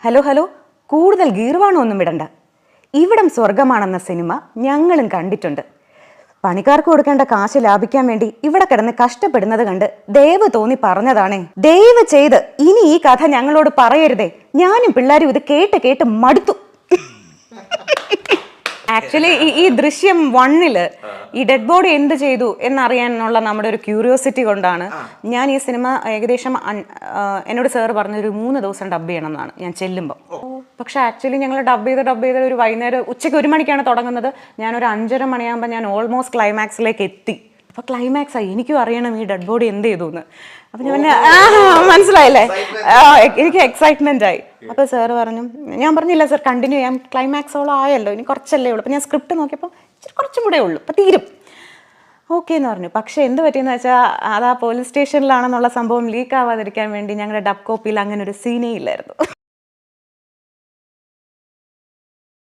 Hello hello, കൂടുതൽ ഗീർവാണം ഒന്നും വിടണ്ട. ഇവിടം സ്വർഗമാണെന്ന സിനിമ ഞങ്ങളും കണ്ടിട്ടുണ്ട്. പണിക്കാർക്ക് കൊടുക്കേണ്ട കാശ് ലാഭിക്കാൻ വേണ്ടി ഇവിടെ കിടന്ന് കഷ്ടപ്പെടുന്നത് കണ്ട് ദയവ് തോന്നി പറഞ്ഞതാണേ. ദയവ് ചെയ്ത് ഇനി ഈ കഥ ഞങ്ങളോട് പറയരുതേ. ഞാനും പിള്ളേരും ഇത് കേട്ട് കേട്ട് മടുത്തു. ആക്ച്വലി ഈ ദൃശ്യം 1 ഈ ഡെഡ് ബോഡി എന്ത് ചെയ്തു എന്നറിയാനുള്ള നമ്മുടെ ഒരു ക്യൂരിയോസിറ്റി കൊണ്ടാണ് ഞാൻ ഈ സിനിമ ഏകദേശം എന്നോട് സാർ പറഞ്ഞൊരു 3 ദിവസം ഡബ് ചെയ്യണം എന്നാണ് ഞാൻ ചെല്ലുമ്പോൾ. പക്ഷെ ആക്ച്വലി ഞങ്ങൾ ഡബ് ചെയ്ത് ഒരു വൈകുന്നേരം ഉച്ചയ്ക്ക് 1 മണിക്കാണ് തുടങ്ങുന്നത്. ഞാനൊരു 5:30 മണിയാകുമ്പോൾ ഞാൻ ഓൾമോസ്റ്റ് ക്ലൈമാക്സിലേക്ക് എത്തി. അപ്പോൾ ക്ലൈമാക്സായി, എനിക്കും അറിയണം ഈ ഡെഡ് ബോഡി എന്ത് ചെയ്തു എന്ന്. അപ്പം ഞാൻ മനസ്സിലായില്ലേ, എനിക്ക് എക്സൈറ്റ്മെന്റ് ആയി. അപ്പോൾ സാറ് പറഞ്ഞു, ഞാൻ പറഞ്ഞില്ല സാർ കണ്ടിന്യൂ ചെയ്യാം, ക്ലൈമാക്സോളം ആയല്ലോ, ഇനി കുറച്ചല്ലേ ഉള്ളൂ. അപ്പം ഞാൻ സ്ക്രിപ്റ്റ് നോക്കിയപ്പോൾ കുറച്ചും കൂടെ ഉള്ളൂ, അപ്പം തീരും. ഓക്കെ എന്ന് പറഞ്ഞു. പക്ഷേ എന്ത് പറ്റിയെന്ന് വെച്ചാൽ അത് ആ പോലീസ് സ്റ്റേഷനിലാണെന്നുള്ള സംഭവം ലീക്ക് ആവാതിരിക്കാൻ വേണ്ടി ഞങ്ങളുടെ ഡബ് കോപ്പിയിൽ അങ്ങനെ ഒരു സീനേ ഇല്ലായിരുന്നു.